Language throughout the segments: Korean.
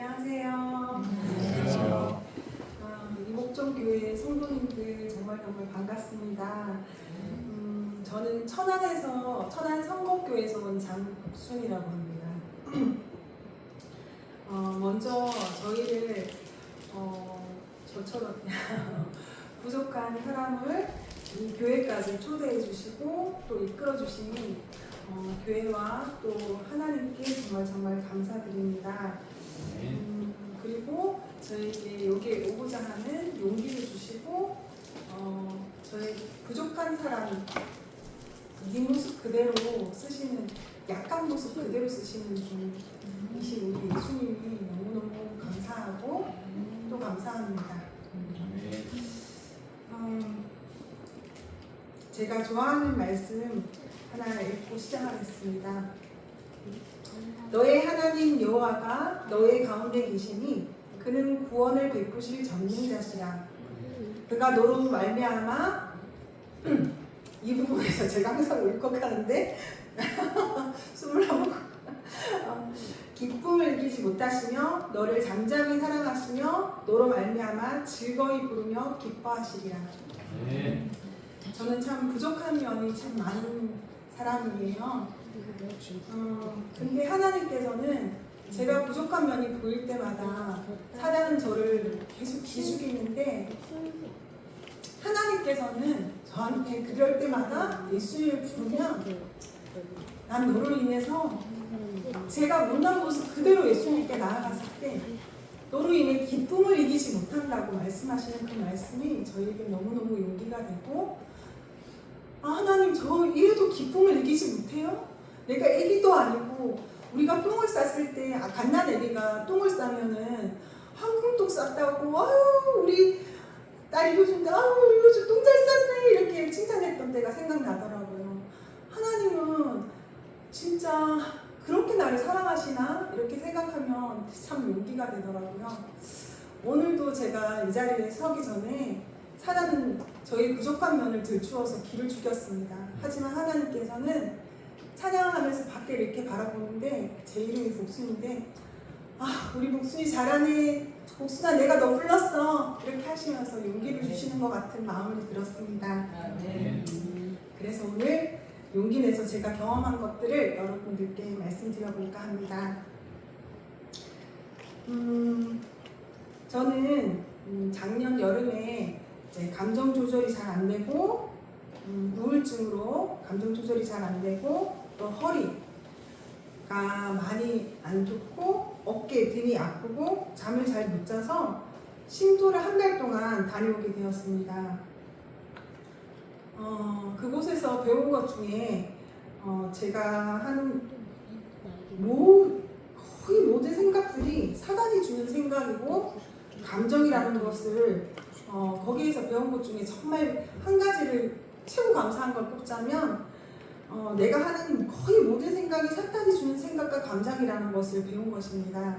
안녕하세요. 안녕하세요. 이목종교회 성도님들 정말 반갑습니다. 저는 천안 성곡교회에서 온 장복순이라고 합니다. 먼저 저희를 저처럼 부족한 사람을 이 교회까지 초대해 주시고 또 이끌어 주신 교회와 또 하나님께 정말 감사드립니다. 그리고 저에게 여기에 오고자 하는 용기를 주시고 저의 부족한 사람 네 모습 그대로 쓰시는, 약한 모습 그대로 쓰시는 분이신 우리 예수님이 너무너무 감사하고 또 감사합니다. 제가 좋아하는 말씀 하나 읽고 시작하겠습니다. 너의 하나님 여호와가 너의 가운데 계시니 그는 구원을 베푸실 전능자시라. 그가 너로 말미암아 이 부분에서 제가 항상 울컥하는데 숨을 한번 기쁨을 이기지 못하시며 너를 잠잠히 사랑하시며 너로 말미암아 즐거이 부르며 기뻐하시리라. 저는 참 부족한 면이 참 많은 사람이에요. 근데 하나님께서는 제가 부족한 면이 보일 때마다 사단은 저를 계속 기죽이는데 하나님께서는 저한테 그럴 때마다 예수님을 부르면 난 너로 인해서 제가 못난 모습 그대로 예수님께 나아갔을 때 너로 인해 기쁨을 이기지 못한다고 말씀하시는 그 말씀이 저에게 너무너무 용기가 되고, 하나님 저 이래도 기쁨을 이기지 못해요? 내가 애기도 아니고 우리가 똥을 쌌을 때 갓난애기가 똥을 싸면은 한궁똥 쌌다고 아유 우리 딸이 요즘 아유 요즘 똥 잘 쌌네 이렇게 칭찬했던 때가 생각나더라고요. 하나님은 진짜 그렇게 나를 사랑하시나 이렇게 생각하면 참 용기가 되더라고요. 오늘도 제가 이 자리에 서기 전에 사단은 저희 부족한 면을 들추어서 기를 죽였습니다. 하지만 하나님께서는 찬양하면서 밖에 이렇게 바라보는데 제 이름이 복순인데 우리 복순이 잘하네, 복순아 내가 너 불렀어 이렇게 하시면서 용기를 주시는 것 같은 마음이 들었습니다. 그래서 오늘 용기 내서 제가 경험한 것들을 여러분들께 말씀드려볼까 합니다. 저는 작년 여름에 이제 감정 조절이 잘 안 되고 우울증으로 감정 조절이 잘 안 되고 또 허리가 많이 안 좋고 어깨 등이 아프고 잠을 잘 못 자서 쉼터를 한 달 동안 다녀오게 되었습니다. 그곳에서 배운 것 중에 제가 하는 거의 모든 생각들이 사단이 주는 생각이고 감정이라는 것을 거기에서 배운 것 중에 정말 한 가지를 최고 감사한 걸 꼽자면 내가 하는 거의 모든 생각이 사탄이 주는 생각과 감정이라는 것을 배운 것입니다.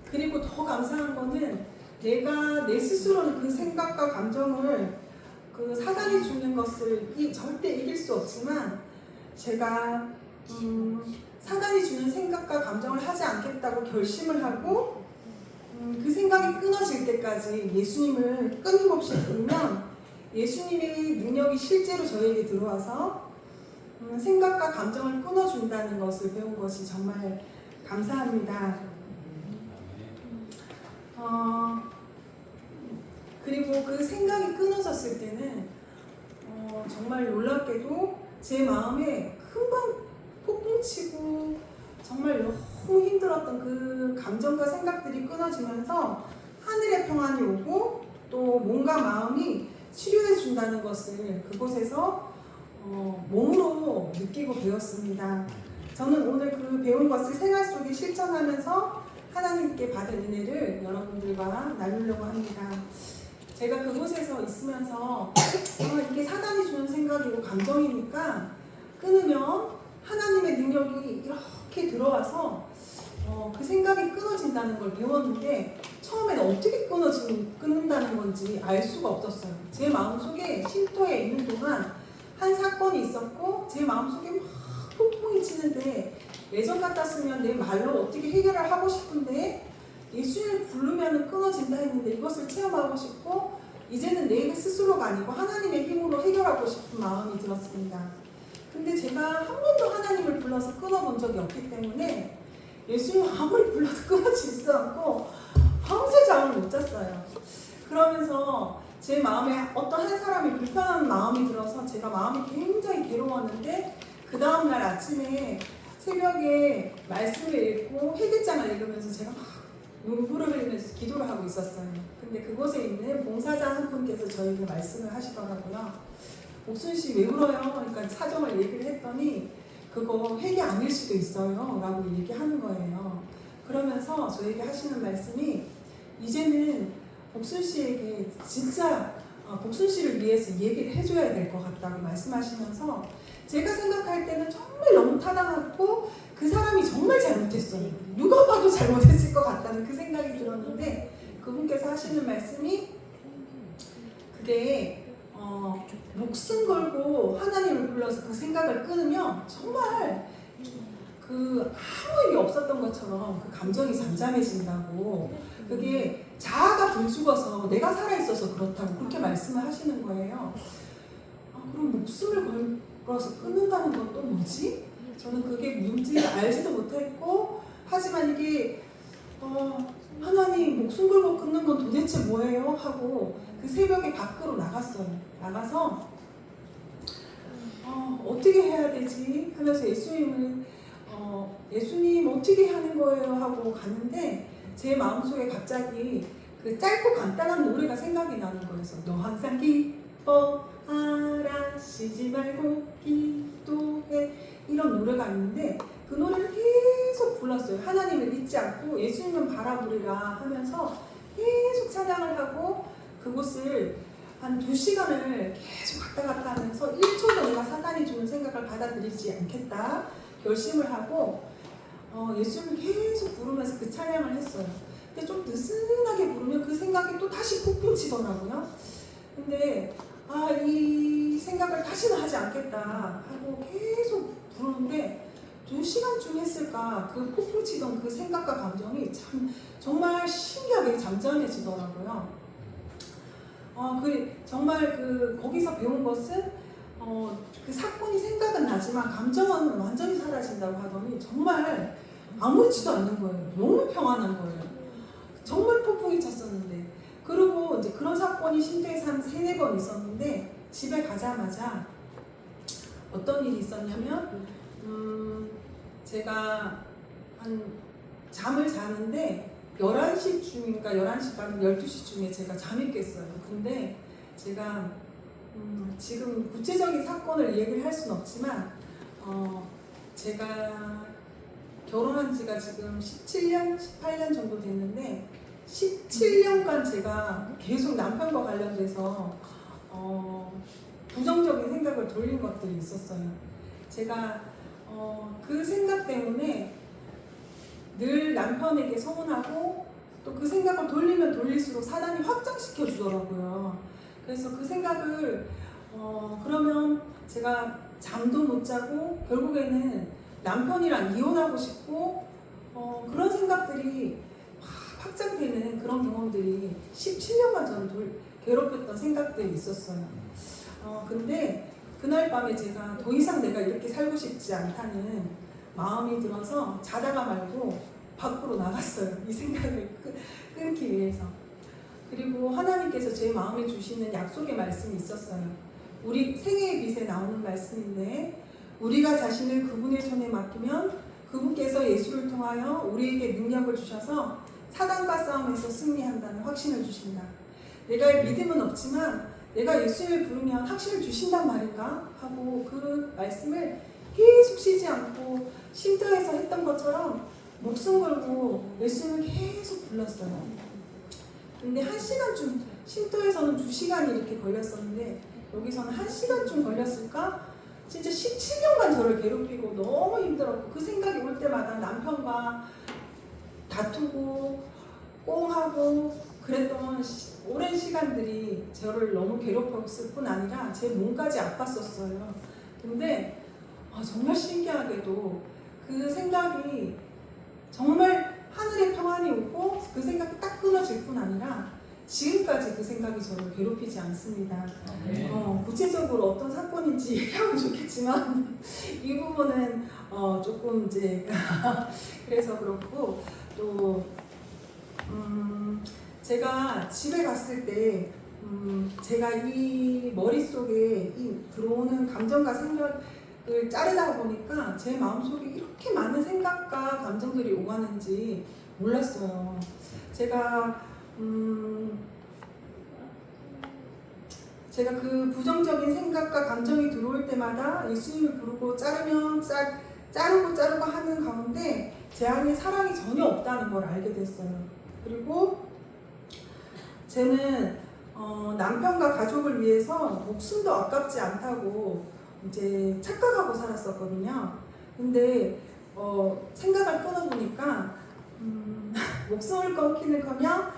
그리고 더 감사한 거는 내가 내 스스로는 그 생각과 감정을 그 사단이 주는 것을 절대 이길 수 없지만 제가 사단이 주는 생각과 감정을 하지 않겠다고 결심을 하고 그 생각이 끊어질 때까지 예수님을 끊임없이 부르면 예수님의 능력이 실제로 저에게 들어와서 생각과 감정을 끊어준다는 것을 배운 것이 정말 감사합니다. 그리고 그 생각이 끊어졌을 때는 정말 놀랍게도 제 마음에 금방 폭풍치고 정말 너무 힘들었던 그 감정과 생각들이 끊어지면서 하늘의 평안이 오고 또 몸과 마음이 치료해 준다는 것을 그곳에서 몸으로 느끼고 배웠습니다. 저는 오늘 그 배운 것을 생활 속에 실천하면서 하나님께 받은 은혜를 여러분들과 나누려고 합니다. 제가 그곳에서 있으면서 이게 사단이 주는 생각이고 감정이니까 끊으면 하나님의 능력이 이렇게 들어와서 그 생각이 끊어진다는 걸 배웠는데 처음에는 어떻게 끊는다는 건지 알 수가 없었어요. 제 마음속에 쉼터에 있는 동안 한 사건이 있었고 제 마음속에 막 폭풍이 치는데 예전 같았으면 내 말로 어떻게 해결을 하고 싶은데 예수님을 부르면 끊어진다 했는데 이것을 체험하고 싶고 이제는 내 스스로가 아니고 하나님의 힘으로 해결하고 싶은 마음이 들었습니다. 근데 제가 한 번도 하나님을 불러서 끊어본 적이 없기 때문에 예수님 아무리 불러도 끊어지지도 않고 밤새 잠을 못 잤어요. 그러면서 제 마음에 어떤 한 사람이 불편한 마음이 들어서 제가 마음이 굉장히 괴로웠는데 그 다음날 아침에 새벽에 말씀을 읽고 회개장을 읽으면서 제가 막 눈물을 흘리면서 기도를 하고 있었어요. 근데 그곳에 있는 봉사자 한 분께서 저에게 말씀을 하시더라고요. 옥순 씨 왜 울어요? 그러니까 사정을 얘기를 했더니 그거 회개 아닐 수도 있어요 라고 얘기하는 거예요. 그러면서 저에게 하시는 말씀이 이제는 복순 씨에게 진짜 복순 씨를 위해서 얘기를 해줘야 될 것 같다고 말씀하시면서 제가 생각할 때는 정말 너무 타당하고 그 사람이 정말 잘못했어요. 누가 봐도 잘못했을 것 같다는 그 생각이 들었는데 그분께서 하시는 말씀이 그게 목숨 걸고 하나님을 불러서 그 생각을 끊으면 정말 그 아무 일이 없었던 것처럼 그 감정이 잠잠해진다고 그게 자아가 들죽어서 내가 살아있어서 그렇다고 그렇게 말씀을 하시는 거예요. 그럼 목숨을 걸어서 끊는다는 건 또 뭐지? 저는 그게 뭔지 알지도 못했고 하지만 이게 하나님 목숨 걸고 끊는 건 도대체 뭐예요? 하고 그 새벽에 밖으로 나갔어요. 나가서 어떻게 해야 되지? 하면서 예수님 어떻게 하는 거예요? 하고 가는데 제 마음속에 갑자기 그 짧고 간단한 노래가 생각이 나는 거예요. 너 항상 기뻐하라 쉬지 말고 기도해 이런 노래가 있는데 그 노래를 계속 불렀어요. 하나님을 잊지 않고 예수님은 바라보리라 하면서 계속 찬양을 하고 그곳을 한 2시간을 계속 왔다 갔다 하면서 1초도 내가 사단이 주는 생각을 받아들이지 않겠다 결심을 하고 예수님을 계속 부르면서 그 찬양을 했어요. 근데 좀 느슨하게 부르면 그 생각이 또 다시 폭풍 치더라고요. 근데 이 생각을 다시는 하지 않겠다 하고 계속 부르는데 2시간쯤 했을까 그 폭풍 치던 그 생각과 감정이 참 정말 신기하게 잠잠해지더라고요. 정말 거기서 배운 것은 그 사건이 생각은 나지만 감정은 완전히 사라진다고 하더니 정말 아무렇지도 않는 거예요. 너무 평안한 거예요. 정말 폭풍이 쳤었는데 그리고 이제 그런 사건이 쉼터에서 한 3-4번 있었는데 집에 가자마자 어떤 일이 있었냐면 제가 한 잠을 자는데 11시쯤인가 11시 반 12시쯤에 제가 잠이 깼어요. 근데 제가 지금 구체적인 사건을 얘기를 할 수는 없지만 제가 결혼한 지가 지금 17년, 18년 정도 됐는데 17년간 제가 계속 남편과 관련돼서 부정적인 생각을 돌린 것들이 있었어요. 제가 그 생각 때문에 늘 남편에게 서운하고 또 그 생각을 돌리면 돌릴수록 사단이 확장시켜 주더라고요. 그래서 그 생각을 그러면 제가 잠도 못 자고 결국에는 남편이랑 이혼하고 싶고 그런 생각들이 확장되는 그런 경험들이 17년간 저를 괴롭혔던 생각들이 있었어요. 근데 그날 밤에 제가 더 이상 내가 이렇게 살고 싶지 않다는 마음이 들어서 자다가 말고 밖으로 나갔어요. 이 생각을 끊기 위해서. 그리고 하나님께서 제 마음에 주시는 약속의 말씀이 있었어요. 우리 생애의 빛에 나오는 말씀인데 우리가 자신을 그분의 손에 맡기면 그분께서 예수를 통하여 우리에게 능력을 주셔서 사단과 싸움에서 승리한다는 확신을 주신다. 내가 믿음은 없지만 내가 예수를 부르면 확신을 주신단 말인가? 하고 그 말씀을 계속 쉬지 않고 쉼터에서 했던 것처럼 목숨 걸고 예수를 계속 불렀어요. 근데 1시간쯤 쉼터에서는 2시간이 이렇게 걸렸었는데 여기서는 1시간쯤 걸렸을까? 진짜 17년간 저를 괴롭히고 너무 힘들었고 그 생각이 올 때마다 남편과 다투고 꽁하고 그랬던 오랜 시간들이 저를 너무 괴롭혔을 뿐 아니라 제 몸까지 아팠었어요. 근데 정말 신기하게도 그 생각이 정말 하늘의 평안이 오고 그 생각이 딱 끊어질 뿐 아니라 지금까지 그 생각이 저를 괴롭히지 않습니다. 구체적으로 어떤 사건인지 얘기하면 좋겠지만 이 부분은 조금 이제 그래서 그렇고 또 제가 집에 갔을 때 제가 이 머릿속에 이 들어오는 감정과 생각을 자르다 보니까 제 마음속에 이렇게 많은 생각과 감정들이 오가는지 몰랐어요. 제가 그 부정적인 생각과 감정이 들어올 때마다 예수님을 부르고 자르고 하는 가운데 제 안에 사랑이 전혀 없다는 걸 알게 됐어요. 그리고 저는 남편과 가족을 위해서 목숨도 아깝지 않다고 이제 착각하고 살았었거든요. 근데 생각을 끊어보니까 목숨을 끊기는커녕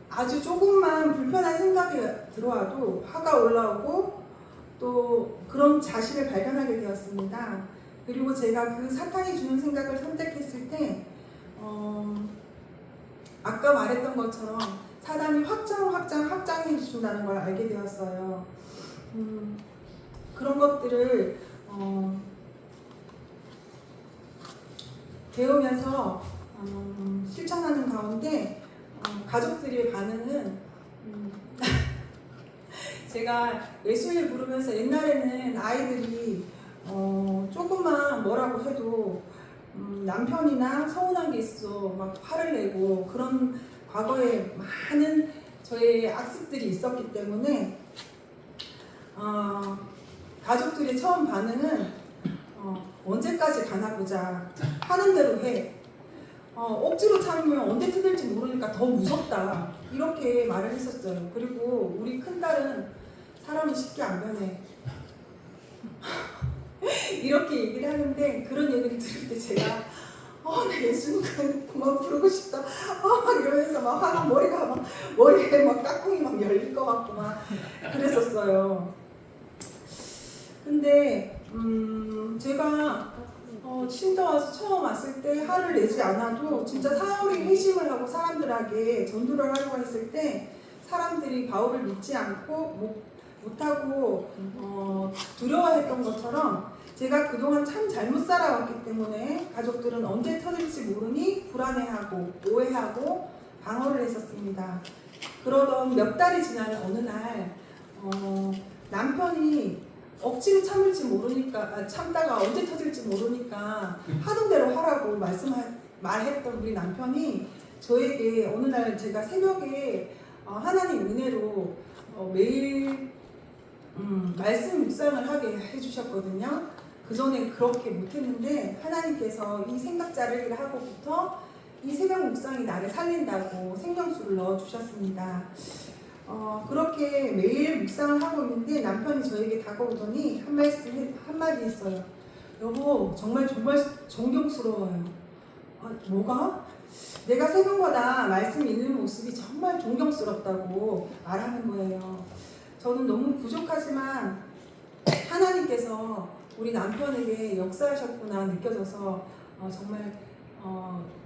아주 조금만 불편한 생각이 들어와도 화가 올라오고 또 그런 자신을 발견하게 되었습니다. 그리고 제가 그 사탄이 주는 생각을 선택했을 때 아까 말했던 것처럼 사단이 확장해 준다는 걸 알게 되었어요. 그런 것들을 배우면서 실천하는 가운데 가족들의 반응은 제가 예수를 부르면서 옛날에는 아이들이 조금만 뭐라고 해도 남편이나 서운한 게 있어 막 화를 내고 그런 과거에 많은 저의 악습들이 있었기 때문에 가족들의 처음 반응은 언제까지 가나 보자, 하는 대로 해, 억지로 참으면 언제 뜯을지 모르니까 더 무섭다, 이렇게 말을 했었어요. 그리고 우리 큰딸은 사람이 쉽게 안 변해 이렇게 얘기를 하는데, 그런 얘기를 들을 때 제가 나 예수님 그만 부르고 싶다 막 이러면서 막 화가 머리에 막 까꿍이 막 열릴 것 같고 막 그랬었어요. 근데 제가 신도 와서 처음 왔을 때 화를 내지 않아도 진짜 사울이 회심을 하고 사람들에게 전도를 하려고 했을 때 사람들이 바울을 믿지 않고 못하고 두려워했던 것처럼 제가 그동안 참 잘못 살아왔기 때문에 가족들은 언제 터질지 모르니 불안해하고 오해하고 방어를 했었습니다. 그러던 몇 달이 지난 어느 날 남편이 억지로 참을지 모르니까 참다가 언제 터질지 모르니까 하던 대로 하라고 말했던 우리 남편이 저에게 어느 날 제가 새벽에 하나님 은혜로 매일 말씀 묵상을 하게 해주셨거든요. 그전에 그렇게 못했는데 하나님께서 이 생각 자르기를 하고부터 이 새벽 묵상이 나를 살린다고 생명수를 넣어주셨습니다. 그렇게 매일 묵상을 하고 있는데 남편이 저에게 다가오더니 한마디 했어요. 여보, 정말 존경스러워요. 뭐가? 내가 새벽마다 말씀 읽는 모습이 정말 존경스럽다고 말하는 거예요. 저는 너무 부족하지만 하나님께서 우리 남편에게 역사하셨구나 느껴져서 정말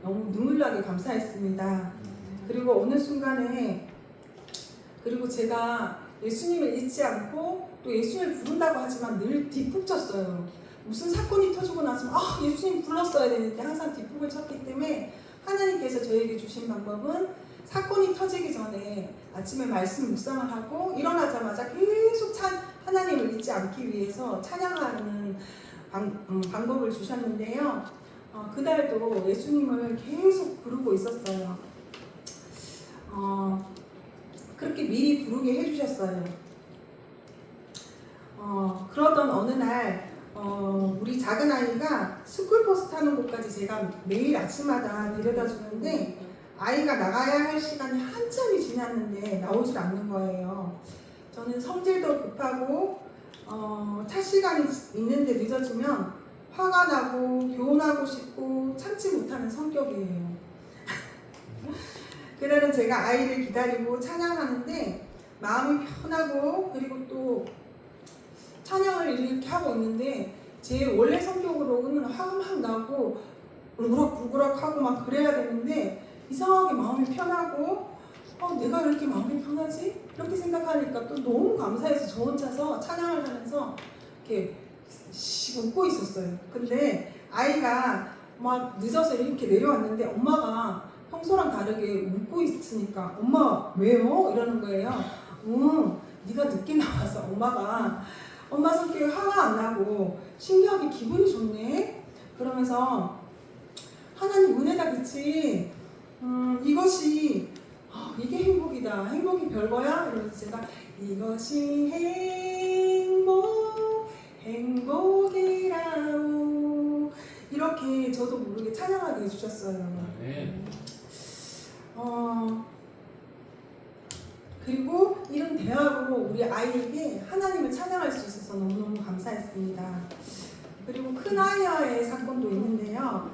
너무 눈물 나게 감사했습니다. 그리고 어느 순간에 그리고 제가 예수님을 잊지 않고 또 예수님을 부른다고 하지만 늘 뒷북쳤어요. 무슨 사건이 터지고 나서 예수님 불렀어야 되는데 항상 뒷북을 쳤기 때문에 하나님께서 저에게 주신 방법은 사건이 터지기 전에 아침에 말씀 묵상을 하고 일어나자마자 계속 하나님을 잊지 않기 위해서 찬양하는 방법을 주셨는데요. 그날도 예수님을 계속 부르고 있었어요. 그렇게 미리 부르게 해주셨어요. 그러던 어느 날 우리 작은 아이가 스쿨버스 타는 곳까지 제가 매일 아침마다 데려다 주는데 아이가 나가야 할 시간이 한참이 지났는데 나오질 않는 거예요. 저는 성질도 급하고 차 시간이 있는데 늦어지면 화가 나고 교훈하고 싶고 참지 못하는 성격이에요. 그날은 제가 아이를 기다리고 찬양하는데 마음이 편하고 그리고 또 찬양을 이렇게 하고 있는데 제 원래 성격으로는 화가 막 나고 울그락불그락하고 막 그래야 되는데 이상하게 마음이 편하고 내가 왜 이렇게 마음이 편하지? 이렇게 생각하니까 또 너무 감사해서 저 혼자서 찬양을 하면서 이렇게 웃고 있었어요. 근데 아이가 막 늦어서 이렇게 내려왔는데 엄마가 평소랑 다르게 웃고 있으니까 엄마 왜요? 이러는 거예요. 네가 늦게 나와서 엄마 성격이 화가 안 나고 신기하게 기분이 좋네? 그러면서 하나님 은혜다 그치? 이게 행복이다. 행복이 별거야? 이러면서 제가 이것이 행복이라오 이렇게 저도 모르게 찬양하게 해주셨어요. 그리고 이런 대화로 우리 아이에게 하나님을 찬양할 수 있어서 너무너무 감사했습니다. 그리고 큰아이와의 사건도 있는데요.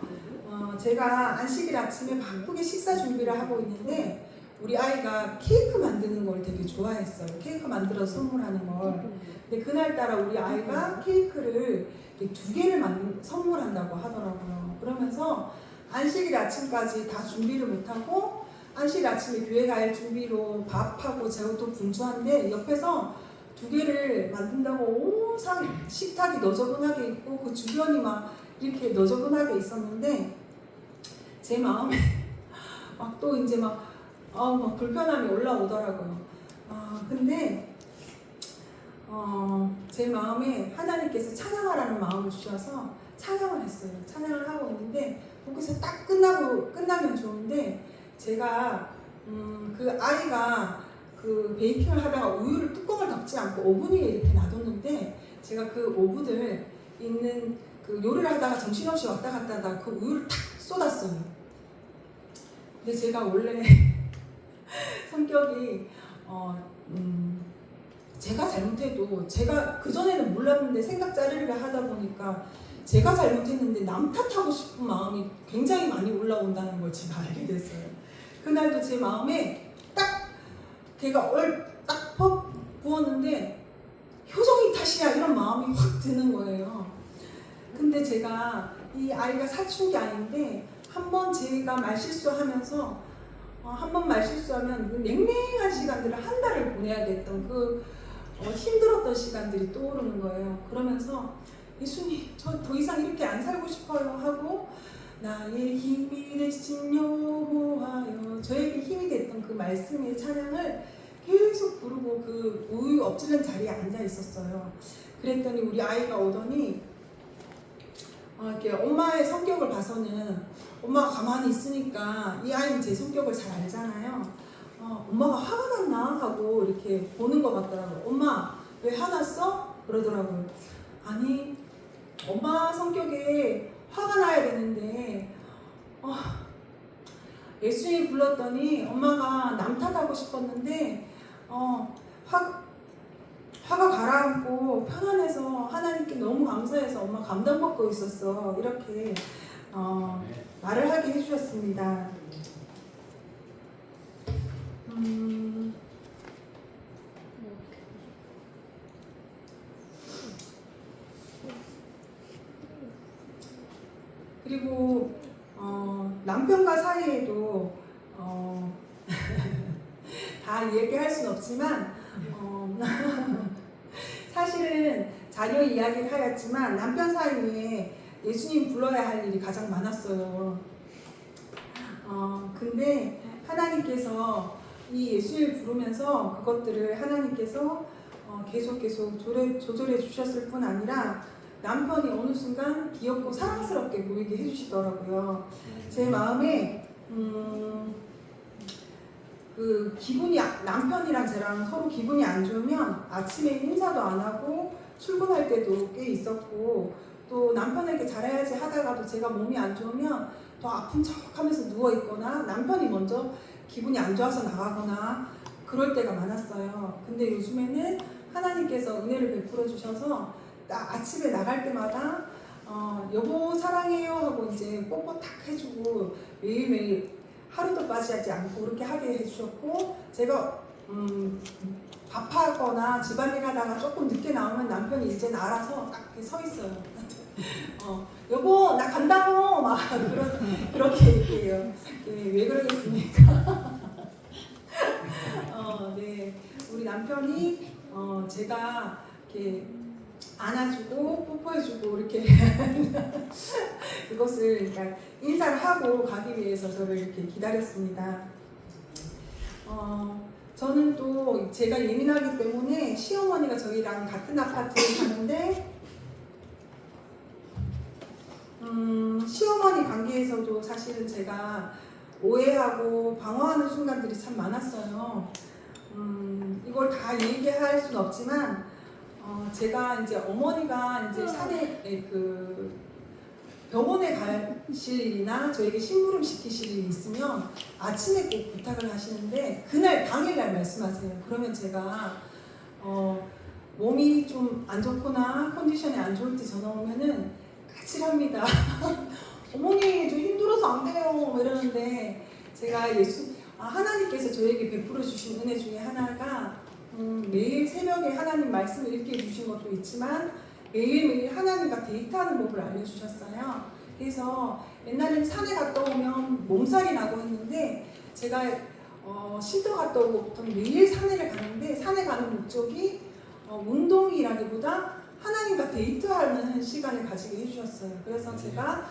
제가 안식일 아침에 바쁘게 식사 준비를 하고 있는데 우리 아이가 케이크 만드는 걸 되게 좋아했어요. 케이크 만들어서 선물하는 걸. 근데 그날따라 우리 아이가 케이크를 2개를 선물한다고 하더라고요. 그러면서 안식일 아침까지 다 준비를 못하고 안식일 아침에 교회 갈 준비로 밥하고 제가 분주한데 옆에서 2개를 만든다고 온 식탁이 너저분하게 있고 그 주변이 막 이렇게 너저분하게 있었는데 제 마음에 막 또 이제 막 불편함이 올라오더라고요. 근데 제 마음에 하나님께서 찬양하라는 마음을 주셔서 찬양을 했어요. 찬양을 하고 있는데 거기서 딱 끝나면 좋은데 제가 그 아이가 그 베이킹을 하다가 우유를 뚜껑을 덮지 않고 오븐 위에 이렇게 놔뒀는데 제가 그 오븐을 있는 그 요리를 하다가 정신없이 왔다 갔다 하다가 그 우유를 탁 쏟았어요. 근데 제가 원래 성격이 제가 잘못해도 제가 그전에는 몰랐는데 생각 자르기를 하다 보니까 제가 잘못했는데 남 탓하고 싶은 마음이 굉장히 많이 올라온다는 걸 제가 알게 됐어요. 그날도 제 마음에 딱 걔가 딱 부었는데 효정이 탓이야 이런 마음이 확 드는 거예요. 근데 제가 이 아이가 사춘기 아이인데 한번 제가 말실수하면서 한 번 말실수하면 냉랭한 시간들을 한 달을 보내야 됐던 그 힘들었던 시간들이 떠오르는 거예요. 그러면서 예수님 저 더 이상 이렇게 안 살고 싶어요 하고 나의 힘이 되신 여호와여 저에게 힘이 됐던 그 말씀의 찬양을 계속 부르고 그 우유 엎질른 자리에 앉아 있었어요. 그랬더니 우리 아이가 오더니 이렇게 엄마의 성격을 봐서는 엄마가 가만히 있으니까 이 아이는 제 성격을 잘 알잖아요. 엄마가 화가 났나 하고 이렇게 보는 것 같더라고요. 엄마 왜 화났어? 그러더라고요. 아니 엄마 성격에 화가 나야 되는데 예수님 불렀더니 엄마가 남 탓하고 싶었는데 화가 가라앉고 편안해서 하나님께 너무 감사해서 엄마 감동받고 있었어. 이렇게 말을 하게 해주셨습니다. 그리고 남편과 사이에도 다 얘기할 순 없지만 사실은 자녀 이야기를 하였지만 남편 사이에 예수님 불러야 할 일이 가장 많았어요. 근데 하나님께서 이 예수님을 부르면서 그것들을 하나님께서 계속 조절해 주셨을 뿐 아니라 남편이 어느 순간 귀엽고 사랑스럽게 보이게 해주시더라고요. 제 마음에 그 남편이랑 저랑 서로 기분이 안 좋으면 아침에 인사도 안 하고 출근할 때도 꽤 있었고 또 남편에게 잘해야지 하다가도 제가 몸이 안 좋으면 더 아픈 척 하면서 누워있거나 남편이 먼저 기분이 안 좋아서 나가거나 그럴 때가 많았어요. 근데 요즘에는 하나님께서 은혜를 베풀어 주셔서 아침에 나갈 때마다 여보 사랑해요 하고 이제 뽀뽀 탁 해주고 매일매일 하루도 빠지지 않고 그렇게 하게 해주셨고 제가 밥하거나 집안일 하다가 조금 늦게 나오면 남편이 이제는 알아서 딱 이렇게 서 있어요. 여보 나 간다고 막 그렇게 얘기해요. 왜 그러겠습니까? 네, 우리 남편이 제가 이렇게 안아주고 뽀뽀해주고 이렇게 그것을 그러니까 인사를 하고 가기 위해서 저를 이렇게 기다렸습니다. 저는 또 제가 예민하기 때문에 시어머니가 저희랑 같은 아파트에 사는데 시어머니 관계에서도 사실은 제가 오해하고 방어하는 순간들이 참 많았어요. 이걸 다 얘기할 수는 없지만 제가 이제 어머니가 이제 산에 그 병원에 가실 일이나 저에게 심부름 시키실 일이 있으면 아침에 꼭 부탁을 하시는데 그날 당일날 말씀하세요. 그러면 제가 몸이 좀 안 좋거나 컨디션이 안 좋을 때 전화 오면은 까칠합니다. 어머니 저 힘들어서 안 돼요 이러는데 제가 하나님께서 저에게 베풀어 주신 은혜 중에 하나가 매일 새벽에 하나님 말씀을 읽게 해주신 것도 있지만 매일매일 하나님과 데이트하는 법을 알려주셨어요. 그래서 옛날에는 산에 갔다 오면 몸살이 나고 했는데 제가 쉼터 갔다 오고 보통 매일 산에를 가는데 산에 가는 목적이 운동이라기보다 하나님과 데이트하는 시간을 가지게 해주셨어요. 그래서 제가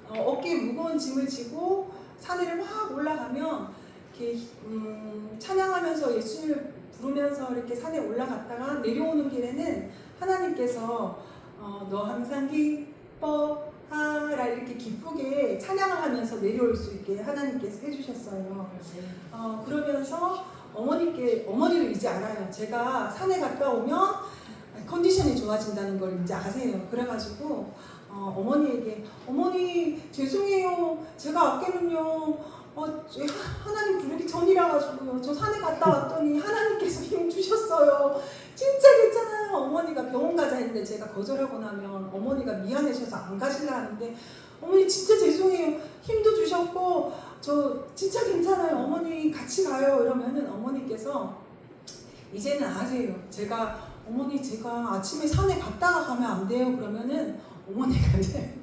어깨에 무거운 짐을 지고 산에를 막 올라가면 이렇게 찬양하면서 예수님을 부르면서 이렇게 산에 올라갔다가 내려오는 길에는 하나님께서 너 항상 기뻐하라 이렇게 기쁘게 찬양을 하면서 내려올 수 있게 하나님께서 해주셨어요. 그러면서 어머니를 이제 알아요. 제가 산에 갔다 오면 컨디션이 좋아진다는 걸 이제 아세요. 그래가지고 어머니에게 어머니 죄송해요. 제가 아끼는요. 하나님 부르기 전이라 가지고요. 저 산에 갔다 왔더니 하나님께서 힘 주셨어요. 진짜 괜찮아요. 어머니가 병원 가자 했는데 제가 거절하고 나면 어머니가 미안해셔서 안 가실라 하는데 어머니 진짜 죄송해요. 힘도 주셨고 저 진짜 괜찮아요. 어머니 같이 가요. 이러면은 어머니께서 이제는 아세요. 어머니 제가 아침에 산에 갔다가 가면 안 돼요. 그러면은 어머니가 이제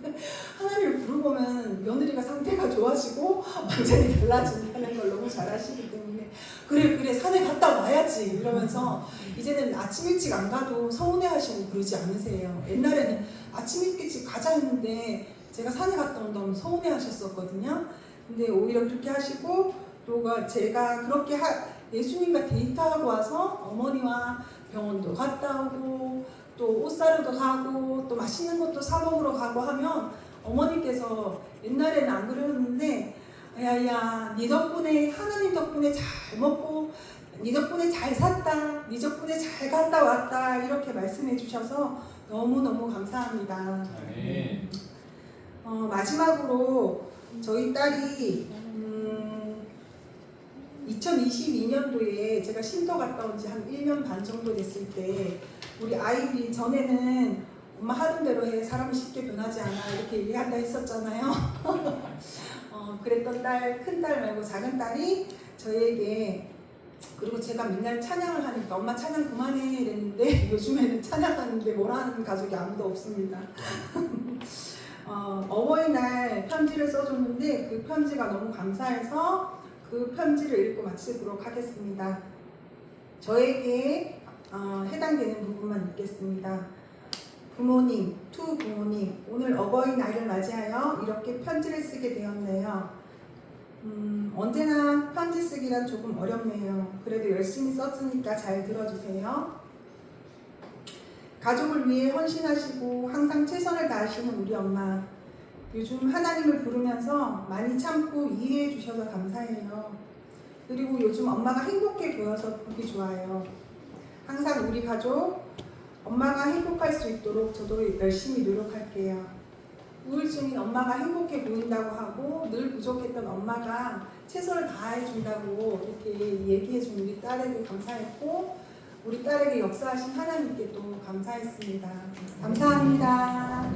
하나님을 부르고면 며느리가 상태가 좋아지고 완전히 달라진다는 걸 너무 잘 아시기 때문에 그래 산에 갔다 와야지 이러면서 이제는 아침 일찍 안 가도 서운해하시고 그러지 않으세요. 옛날에는 아침 일찍 가자 했는데 제가 산에 갔다 온다면 서운해하셨었거든요. 근데 오히려 그렇게 하시고 또 제가 그렇게 예수님과 데이트하고 와서 어머니와 병원도 갔다 오고 또 옷 사러도 가고 또 맛있는 것도 사 먹으러 가고 하면 어머니께서 옛날에는 안 그러는데 야야 네 덕분에 하나님 덕분에 잘 먹고 네 덕분에 잘 샀다 네 덕분에 잘 갔다 왔다 이렇게 말씀해 주셔서 너무너무 감사합니다. 마지막으로 저희 딸이 2022년도에 제가 쉼터 갔다 온 지 한 1년 반 정도 됐을 때 우리 아이들이 전에는 엄마 하던 대로 해 사람은 쉽게 변하지 않아 이렇게 얘기한다 했었잖아요. 그랬던 큰딸 말고 작은 딸이 저에게 그리고 제가 맨날 찬양을 하니까 엄마 찬양 그만해 이랬는데 요즘에는 찬양하는데 뭐라 하는 가족이 아무도 없습니다. 어버이날 편지를 써줬는데 그 편지가 너무 감사해서 그 편지를 읽고 마치도록 하겠습니다. 저에게 해당되는 부분만 읽겠습니다. 부모님, 투 부모님, 오늘 어버이날을 맞이하여 이렇게 편지를 쓰게 되었네요. 언제나 편지 쓰기란 조금 어렵네요. 그래도 열심히 썼으니까 잘 들어주세요. 가족을 위해 헌신하시고 항상 최선을 다하시는 우리 엄마. 요즘 하나님을 부르면서 많이 참고 이해해 주셔서 감사해요. 그리고 요즘 엄마가 행복해 보여서 보기 좋아요. 항상 우리 가족 엄마가 행복할 수 있도록 저도 열심히 노력할게요. 우울증인 엄마가 행복해 보인다고 하고 늘 부족했던 엄마가 최선을 다해 준다고 이렇게 얘기해 준 우리 딸에게 감사했고 우리 딸에게 역사하신 하나님께 또 감사했습니다. 감사합니다.